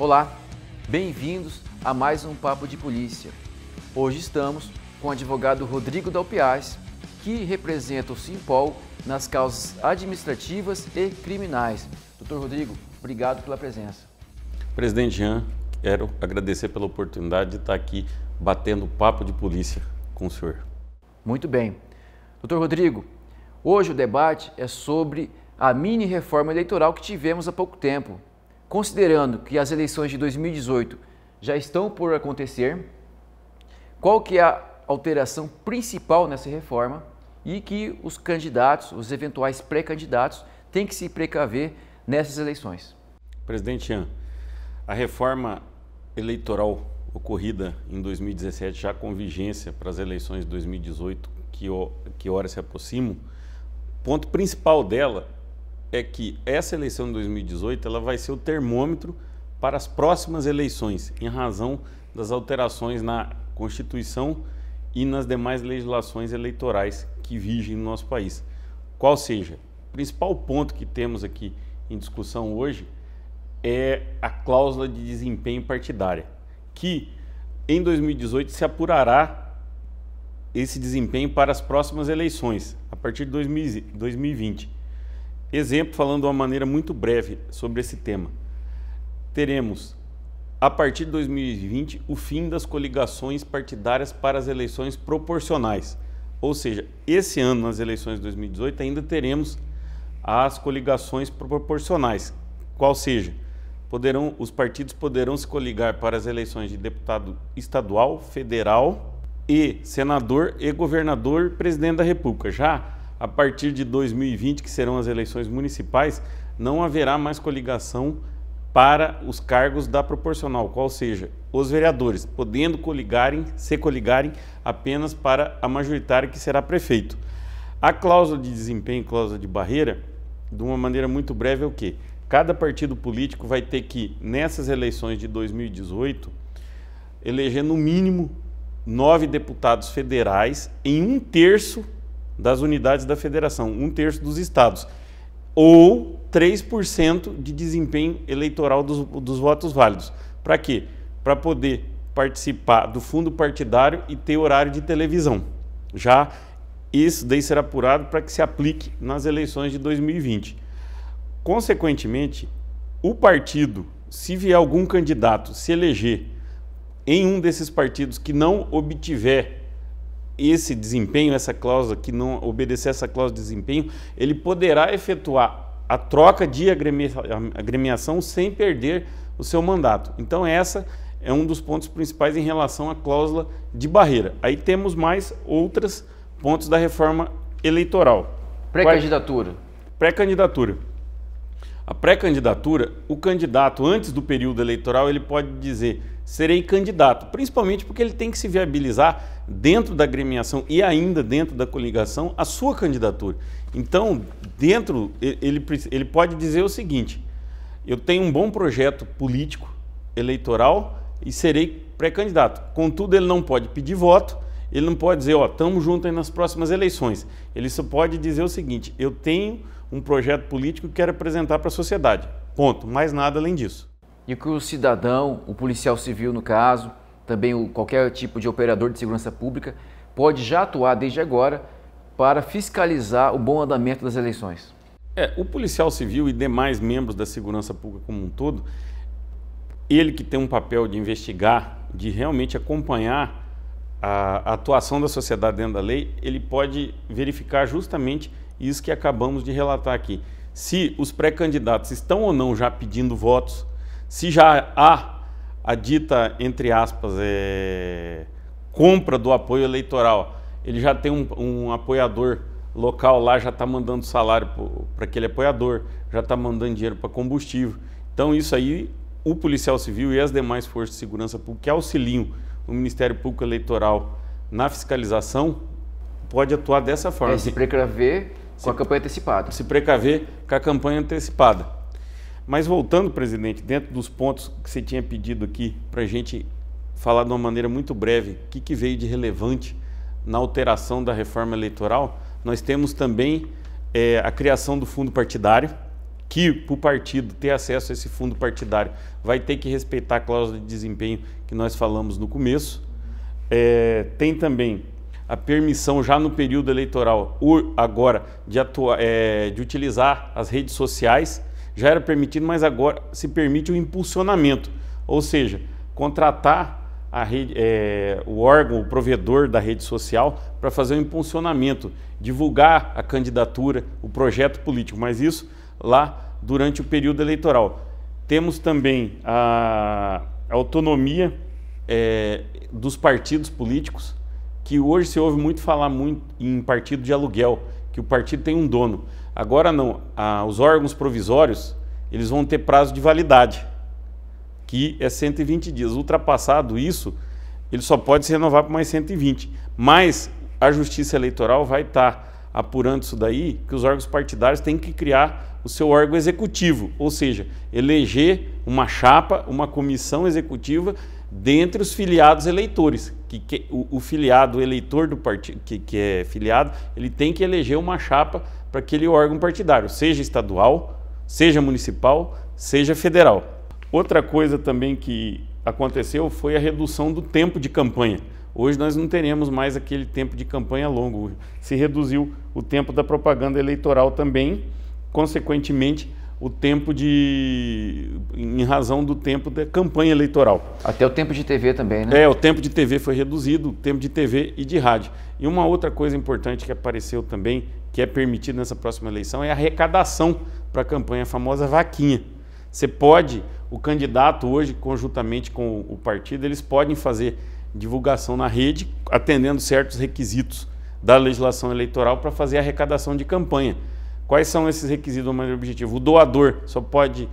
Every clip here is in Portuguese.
Olá, bem-vindos a mais um Papo de Polícia. Hoje estamos com o advogado Rodrigo Dalpiaz, que representa o Simpol nas causas administrativas e criminais. Doutor Rodrigo, obrigado pela presença. Presidente Jean, quero agradecer pela oportunidade de estar aqui batendo papo de polícia com o senhor. Muito bem. Doutor Rodrigo, hoje o debate é sobre a mini-reforma eleitoral que tivemos há pouco tempo. Considerando que as eleições de 2018 já estão por acontecer, qual que é a alteração principal nessa reforma e que os candidatos, os eventuais pré-candidatos, têm que se precaver nessas eleições? Presidente Jean, a reforma eleitoral ocorrida em 2017, já com vigência para as eleições de 2018, que horas se aproximam, o ponto principal dela é que essa eleição de 2018 ela vai ser o termômetro para as próximas eleições, em razão das alterações na Constituição e nas demais legislações eleitorais que vigem no nosso país. Qual seja, o principal ponto que temos aqui em discussão hoje é a cláusula de desempenho partidária, que em 2018 se apurará esse desempenho para as próximas eleições, a partir de 2020. Exemplo, falando de uma maneira muito breve sobre esse tema. Teremos, a partir de 2020, o fim das coligações partidárias para as eleições proporcionais. Ou seja, esse ano, nas eleições de 2018, ainda teremos as coligações proporcionais. Qual seja, os partidos poderão se coligar para as eleições de deputado estadual, federal e senador e governador e presidente da República. Já a partir de 2020, que serão as eleições municipais, não haverá mais coligação para os cargos da proporcional, qual seja, os vereadores, podendo se coligarem apenas para a majoritária, que será prefeito. A cláusula de desempenho, cláusula de barreira, de uma maneira muito breve, é o quê? Cada partido político vai ter que, nessas eleições de 2018, eleger no mínimo 9 deputados federais em 1/3 das unidades da federação, 1/3 dos estados, ou 3% de desempenho eleitoral dos votos válidos. Para quê? Para poder participar do fundo partidário e ter horário de televisão. Já isso daí será apurado para que se aplique nas eleições de 2020. Consequentemente, o partido, se vier algum candidato se eleger em um desses partidos que não obtiver esse desempenho, essa cláusula, que não obedecer essa cláusula de desempenho, ele poderá efetuar a troca de agremiação sem perder o seu mandato. Então essa é um dos pontos principais em relação à cláusula de barreira. Aí temos mais outros pontos da reforma eleitoral. Pré-candidatura. Pré-candidatura. A pré-candidatura, o candidato, antes do período eleitoral, ele pode dizer: serei candidato, principalmente porque ele tem que se viabilizar dentro da agremiação e ainda dentro da coligação a sua candidatura. Então, ele pode dizer o seguinte: eu tenho um bom projeto político, eleitoral e serei pré-candidato. Contudo, ele não pode pedir voto, ele não pode dizer, estamos juntos aí nas próximas eleições. Ele só pode dizer o seguinte: eu tenho um projeto político que quero apresentar para a sociedade. Ponto. Mais nada além disso. E que o cidadão, o policial civil no caso, também qualquer tipo de operador de segurança pública, pode já atuar desde agora para fiscalizar o bom andamento das eleições. O policial civil e demais membros da segurança pública como um todo, ele que tem um papel de investigar, de realmente acompanhar a atuação da sociedade dentro da lei, ele pode verificar justamente isso que acabamos de relatar aqui. Se os pré-candidatos estão ou não já pedindo votos, se já há a dita, entre aspas, compra do apoio eleitoral, ele já tem um apoiador local lá, já está mandando salário para aquele apoiador, já está mandando dinheiro para combustível. Então isso aí, o policial civil e as demais forças de segurança pública que auxiliam o Ministério Público Eleitoral na fiscalização, pode atuar dessa forma. Se precaver com a campanha antecipada. Se precaver com a campanha antecipada. Mas voltando, presidente, dentro dos pontos que você tinha pedido aqui para a gente falar de uma maneira muito breve, o que veio de relevante na alteração da reforma eleitoral, nós temos também a criação do fundo partidário, que para o partido ter acesso a esse fundo partidário vai ter que respeitar a cláusula de desempenho que nós falamos no começo. Tem também a permissão já no período eleitoral, agora, de utilizar as redes sociais. Já era permitido, mas agora se permite o impulsionamento, ou seja, contratar o órgão, o provedor da rede social para fazer um impulsionamento, divulgar a candidatura, o projeto político, mas isso lá durante o período eleitoral. Temos também a autonomia dos partidos políticos, que hoje se ouve muito falar em partido de aluguel, que o partido tem um dono. Agora não, os órgãos provisórios, eles vão ter prazo de validade, que é 120 dias. Ultrapassado isso, ele só pode se renovar por mais 120. Mas a Justiça Eleitoral vai estar apurando isso daí, que os órgãos partidários têm que criar o seu órgão executivo, ou seja, eleger uma chapa, uma comissão executiva dentre os filiados eleitores. O filiado eleitor do partido, que é filiado, ele tem que eleger uma chapa para aquele órgão partidário, seja estadual, seja municipal, seja federal. Outra coisa também que aconteceu foi a redução do tempo de campanha. Hoje nós não teremos mais aquele tempo de campanha longo. Se reduziu o tempo da propaganda eleitoral também, consequentemente, o tempo em razão do tempo da campanha eleitoral. Até o tempo de TV também, né? O tempo de TV foi reduzido, o tempo de TV e de rádio. E uma outra coisa importante que apareceu também, que é permitido nessa próxima eleição, é a arrecadação para a campanha, a famosa vaquinha. O candidato hoje, conjuntamente com o partido, eles podem fazer divulgação na rede, atendendo certos requisitos da legislação eleitoral para fazer a arrecadação de campanha. Quais são esses requisitos do maneira objetiva? O doador só pode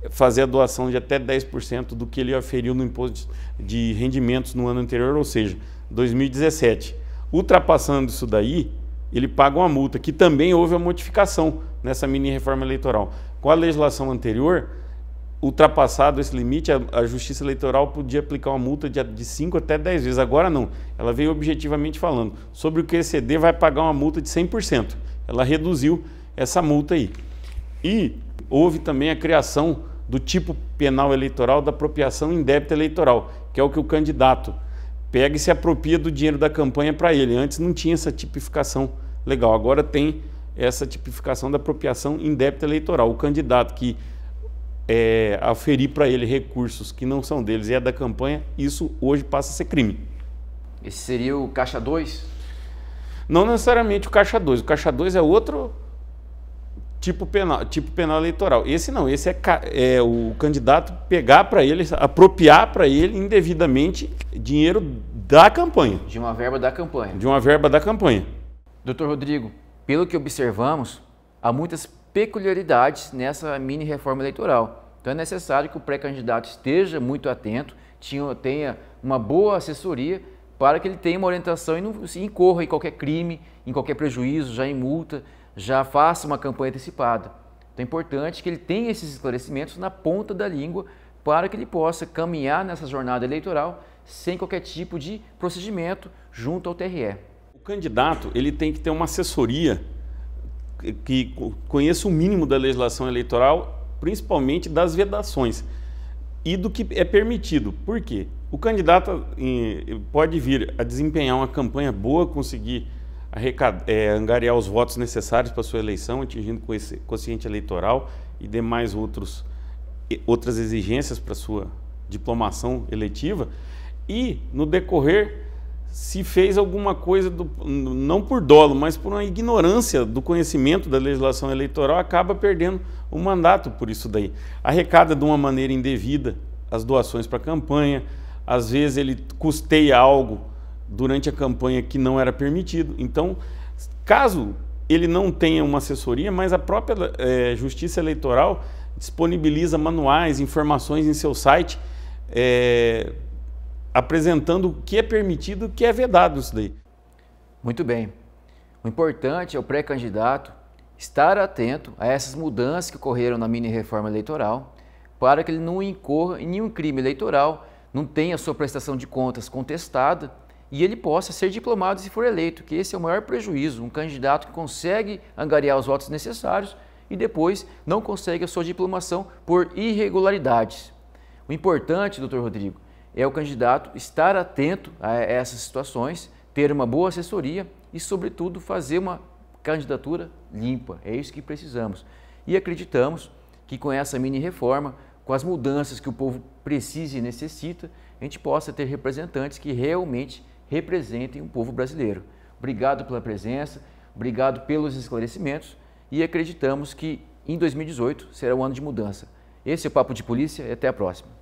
fazer a doação de até 10% do que ele aferiu no imposto de rendimentos no ano anterior, ou seja, 2017. Ultrapassando isso daí, ele paga uma multa, que também houve a modificação nessa mini-reforma eleitoral. Com a legislação anterior, ultrapassado esse limite, a Justiça Eleitoral podia aplicar uma multa de 5 até 10 vezes. Agora não, ela veio objetivamente falando. Sobre o que exceder, vai pagar uma multa de 100%. Ela reduziu essa multa aí. E houve também a criação do tipo penal eleitoral da apropriação indébita eleitoral, que é o que o candidato pega e se apropria do dinheiro da campanha para ele. Antes não tinha essa tipificação legal, agora tem essa tipificação da apropriação indébita eleitoral. O candidato que aferir para ele recursos que não são deles e é da campanha, isso hoje passa a ser crime. Esse seria o Caixa 2? Não necessariamente o Caixa 2. O Caixa 2 é outro tipo penal eleitoral. Esse não, esse é o candidato pegar para ele, apropriar para ele indevidamente dinheiro da campanha. De uma verba da campanha. De uma verba da campanha. Doutor Rodrigo, pelo que observamos, há muitas peculiaridades nessa mini-reforma eleitoral. Então é necessário que o pré-candidato esteja muito atento, tenha uma boa assessoria para que ele tenha uma orientação e não se incorra em qualquer crime, em qualquer prejuízo, já em multa, já faça uma campanha antecipada. Então é importante que ele tenha esses esclarecimentos na ponta da língua para que ele possa caminhar nessa jornada eleitoral sem qualquer tipo de procedimento junto ao TRE. O candidato ele tem que ter uma assessoria que conheça o mínimo da legislação eleitoral, principalmente das vedações e do que é permitido. Por quê? O candidato pode vir a desempenhar uma campanha boa, conseguir angariar os votos necessários para a sua eleição, atingindo quociente eleitoral e demais outras exigências para a sua diplomação eletiva, e no decorrer se fez alguma coisa, não por dolo, mas por uma ignorância do conhecimento da legislação eleitoral, acaba perdendo o mandato por isso daí. Arrecada de uma maneira indevida as doações para a campanha, às vezes ele custeia algo durante a campanha que não era permitido. Então, caso ele não tenha uma assessoria, mas a própria Justiça Eleitoral disponibiliza manuais, informações em seu site, apresentando o que é permitido e o que é vedado isso daí. Muito bem. O importante é o pré-candidato estar atento a essas mudanças que ocorreram na mini-reforma eleitoral para que ele não incorra em nenhum crime eleitoral, não tenha sua prestação de contas contestada e ele possa ser diplomado se for eleito, que esse é o maior prejuízo. Um candidato que consegue angariar os votos necessários e depois não consegue a sua diplomação por irregularidades. O importante, doutor Rodrigo, é o candidato estar atento a essas situações, ter uma boa assessoria e, sobretudo, fazer uma candidatura limpa. É isso que precisamos. E acreditamos que com essa mini-reforma, com as mudanças que o povo precisa e necessita, a gente possa ter representantes que realmente representem o povo brasileiro. Obrigado pela presença, obrigado pelos esclarecimentos e acreditamos que em 2018 será um ano de mudança. Esse é o Papo de Polícia e até a próxima.